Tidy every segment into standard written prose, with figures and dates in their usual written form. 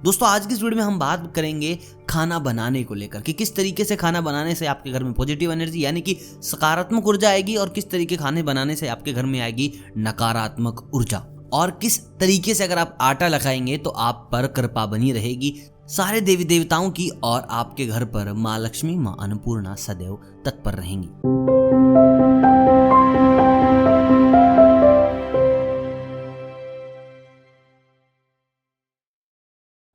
दोस्तों आज की इस वीडियो में हम बात करेंगे खाना बनाने को लेकर कि किस तरीके से खाना बनाने से आपके घर में पॉजिटिव एनर्जी यानी कि सकारात्मक ऊर्जा आएगी और किस तरीके खाने बनाने से आपके घर में आएगी नकारात्मक ऊर्जा। और किस तरीके से अगर आप आटा लगाएंगे तो आप पर कृपा बनी रहेगी सारे देवी देवताओं की और आपके घर पर माँ लक्ष्मी माँ अन्नपूर्णा सदैव तत्पर रहेंगी।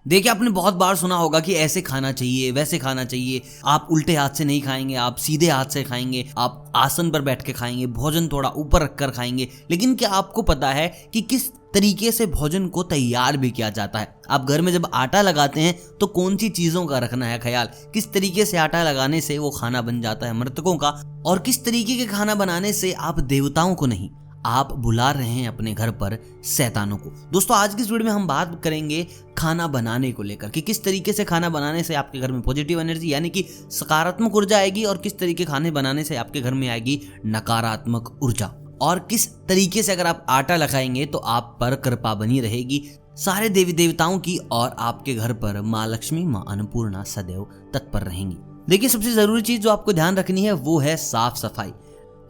देखिए आपने बहुत बार सुना होगा कि ऐसे खाना चाहिए वैसे खाना चाहिए, आप उल्टे हाथ से नहीं खाएंगे, आप सीधे हाथ से खाएंगे, आप आसन पर बैठ के खाएंगे, भोजन थोड़ा ऊपर रखकर खाएंगे। लेकिन क्या आपको पता है कि किस तरीके से भोजन को तैयार भी किया जाता है? आप घर में जब आटा लगाते हैं तो कौन सी चीजों का रखना है ख्याल, किस तरीके से आटा लगाने से वो खाना बन जाता है मृतकों का, और किस तरीके के खाना बनाने से आप देवताओं को नहीं आप बुला रहे हैं अपने घर पर शैतानों को। दोस्तों आज की इस वीडियो में हम बात करेंगे खाना बनाने को लेकर कि किस तरीके से खाना बनाने से आपके घर में पॉजिटिव एनर्जी यानी कि सकारात्मक ऊर्जा आएगी और किस तरीके खाने बनाने से आपके घर में आएगी नकारात्मक ऊर्जा। और किस तरीके से अगर आप आटा लगाएंगे तो आप पर कृपा बनी रहेगी सारे देवी देवताओं की और आपके घर पर माँ लक्ष्मी माँ अन्नपूर्णा सदैव तत्पर रहेंगी। देखिए सबसे जरूरी चीज जो आपको ध्यान रखनी है वो है साफ सफाई।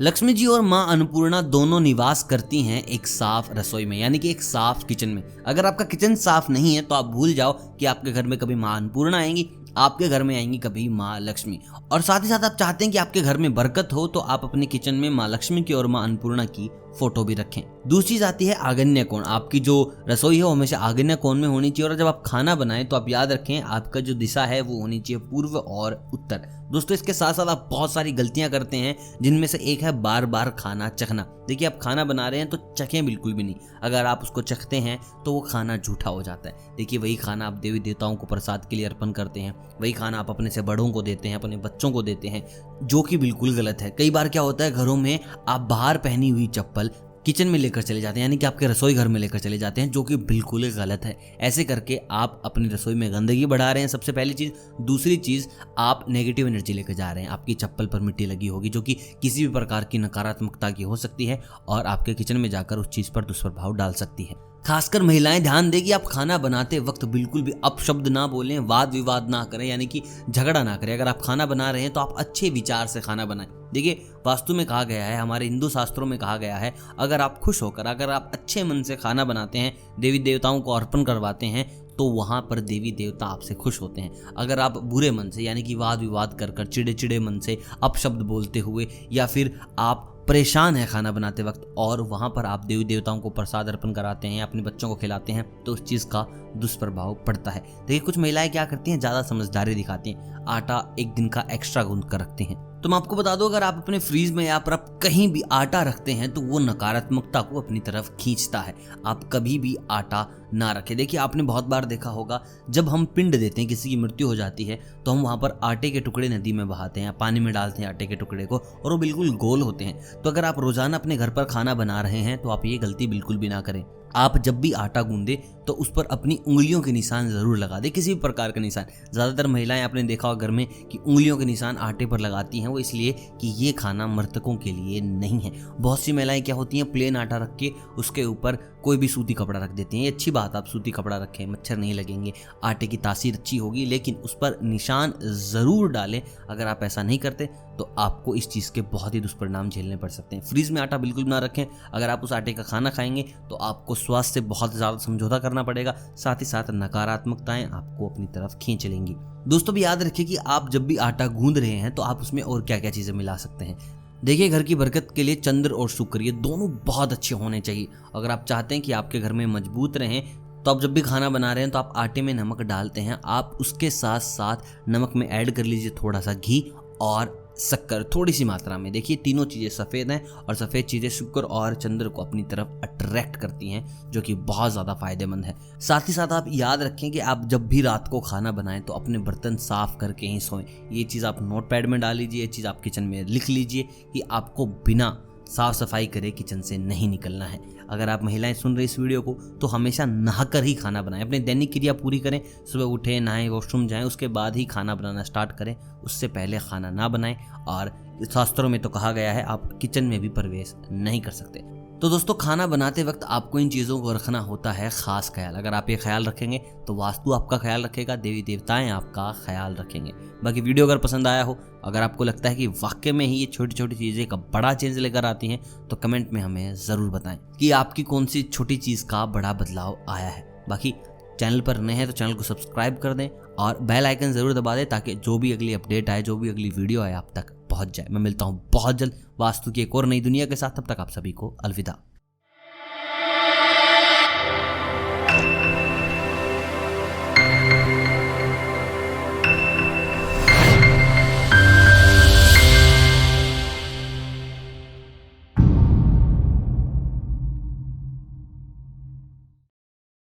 लक्ष्मी जी और माँ अन्नपूर्णा दोनों निवास करती हैं एक साफ रसोई में यानी कि एक साफ किचन में। अगर आपका किचन साफ नहीं है तो आप भूल जाओ कि आपके घर में कभी माँ अन्नपूर्णा आएंगी, आपके घर में आएंगी कभी माँ लक्ष्मी। और साथ ही साथ आप चाहते हैं कि आपके घर में बरकत हो तो आप अपने किचन में माँ लक्ष्मी की और माँ अन्नपूर्णा की फोटो भी रखें। दूसरी चीज आती है आग्नेय कोण। आपकी जो रसोई है वो हमेशा आग्नेय कोण में होनी चाहिए और जब आप खाना बनाएं तो आप याद रखें आपका जो दिशा है वो होनी चाहिए पूर्व और उत्तर। दोस्तों इसके साथ साथ आप बहुत सारी गलतियां करते हैं जिनमें से एक है बार बार खाना चखना। देखिए आप खाना बना रहे हैं तो चखें बिल्कुल भी नहीं, अगर आप उसको चखते हैं तो वो खाना झूठा हो जाता है। देखिए वही खाना आप देवी देवताओं को प्रसाद के लिए अर्पण करते हैं, वही खाना आप अपने से बड़ों को देते हैं, अपने बच्चों को देते हैं, जो कि बिल्कुल गलत है। कई बार क्या होता है घरों में आप बाहर पहनी हुई चप्पल किचन में लेकर चले जाते हैं यानी कि आपके रसोई घर में लेकर चले जाते हैं, जो कि बिल्कुल गलत है। ऐसे करके आप अपनी रसोई में गंदगी बढ़ा रहे हैं सबसे पहली चीज। दूसरी चीज आप नेगेटिव एनर्जी लेकर जा रहे हैं। आपकी चप्पल पर मिट्टी लगी होगी जो कि किसी भी प्रकार की नकारात्मकता की हो सकती है और आपके किचन में जाकर उस चीज पर दुष्प्रभाव डाल सकती है। खासकर महिलाएं ध्यान दें कि आप खाना बनाते वक्त बिल्कुल भी अपशब्द ना बोलें, वाद विवाद ना करें यानी कि झगड़ा ना करें। अगर आप खाना बना रहे हैं तो आप अच्छे विचार से खाना बनाएं। देखिए वास्तु में कहा गया है, हमारे हिंदू शास्त्रों में कहा गया है, अगर आप खुश होकर अगर आप अच्छे मन से खाना बनाते हैं, देवी देवताओं को अर्पण करवाते हैं तो वहां पर देवी देवता आपसे खुश होते हैं। अगर आप बुरे मन से यानी कि वाद विवाद कर चिड़े चिड़े मन से अपशब्द बोलते हुए या फिर आप परेशान है खाना बनाते वक्त और वहां पर आप देवी देवताओं को प्रसाद अर्पण कराते हैं, अपने बच्चों को खिलाते हैं, तो उस चीज का दुष्प्रभाव पड़ता है। देखिए कुछ महिलाएं क्या करती हैं, ज्यादा समझदारी दिखाती हैं, आटा एक दिन का एक्स्ट्रा गूंथ कर रखती हैं। तो मैं आपको बता दूं अगर आप अपने फ्रीज में या पर आप कहीं भी आटा रखते हैं तो वो नकारात्मकता को अपनी तरफ खींचता है। आप कभी भी आटा ना रखें। देखिए आपने बहुत बार देखा होगा जब हम पिंड देते हैं, किसी की मृत्यु हो जाती है तो हम वहां पर आटे के टुकड़े नदी में बहाते हैं, पानी में डालते हैं आटे के टुकड़े को और वो बिल्कुल गोल होते हैं। तो अगर आप रोजाना अपने घर पर खाना बना रहे हैं तो आप ये गलती बिल्कुल भी ना करें। आप जब भी आटा गूंदे तो उस पर अपनी उंगलियों के निशान जरूर लगा दे, किसी भी प्रकार का निशान। ज्यादातर महिलाएं आपने देखा होगा घर में कि उंगलियों के निशान आटे पर लगाती हैं, वो इसलिए कि ये खाना मृतकों के लिए नहीं है। बहुत सी महिलाएं क्या होती हैं, प्लेन आटा रख के उसके ऊपर कोई भी सूती कपड़ा रख देती हैं। ये अच्छी बात, आप सूती कपड़ा रखें, मच्छर नहीं लगेंगे, आटे की तासीर अच्छी होगी, लेकिन उस पर निशान जरूर डालें। अगर आप ऐसा नहीं करते तो आपको इस चीज के बहुत ही दुष्परिणाम झेलने पड़ सकते हैं। फ्रीज में आटा बिल्कुल ना रखें। अगर आप उस आटे का खाना खाएंगे तो आपको स्वास्थ्य से बहुत ज्यादा समझौता करना पड़ेगा, साथ ही साथ नकारात्मकताएं आपको अपनी तरफ खींच लेंगी। दोस्तों भी याद रखिए कि आप जब भी आटा गूंद रहे हैं तो आप उसमें और क्या क्या चीजें मिला सकते हैं। देखिए घर की बरकत के लिए चंद्र और शुक्र ये दोनों बहुत अच्छे होने चाहिए। अगर आप चाहते हैं कि आपके घर में मजबूत रहें तो आप जब भी खाना बना रहे हैं तो आप आटे में नमक डालते हैं, आप उसके साथ साथ नमक में ऐड कर लीजिए थोड़ा सा घी और शक्कर थोड़ी सी मात्रा में। देखिए तीनों चीजें सफेद हैं और सफेद चीजें शुक्र और चंद्र को अपनी तरफ अट्रैक्ट करती हैं, जो कि बहुत ज्यादा फायदेमंद है। साथ ही साथ आप याद रखें कि आप जब भी रात को खाना बनाएं तो अपने बर्तन साफ करके ही सोएं। ये चीज आप नोटपैड में डाल लीजिए, ये चीज आप किचन में लिख लीजिए कि आपको बिना साफ सफाई करे किचन से नहीं निकलना है। अगर आप महिलाएं सुन रही इस वीडियो को तो हमेशा नहाकर ही खाना बनाएं, अपनी दैनिक क्रिया पूरी करें, सुबह उठें, नहाएं, वॉशरूम जाएं, उसके बाद ही खाना बनाना स्टार्ट करें, उससे पहले खाना ना बनाएं। और शास्त्रों में तो कहा गया है आप किचन में भी प्रवेश नहीं कर सकते। तो दोस्तों खाना बनाते वक्त आपको इन चीज़ों को रखना होता है खास ख्याल। अगर आप ये ख्याल रखेंगे तो वास्तु आपका ख्याल रखेगा, देवी देवताएं आपका ख्याल रखेंगे। बाकी वीडियो अगर पसंद आया हो, अगर आपको लगता है कि वाकई में ही ये छोटी छोटी चीज़ें एक बड़ा चेंज लेकर आती हैं, तो कमेंट में हमें ज़रूर बताएं कि आपकी कौन सी छोटी चीज़ का बड़ा बदलाव आया है। बाकी चैनल पर नए हैं तो चैनल को सब्सक्राइब कर दें और बेल आइकन ज़रूर दबा दें ताकि जो भी अगली अपडेट आए, जो भी अगली वीडियो आए आप तक पहुंच जाए। मैं मिलता हूं बहुत जल्द वास्तु की एक और नई दुनिया के साथ। तब तक आप सभी को अलविदा।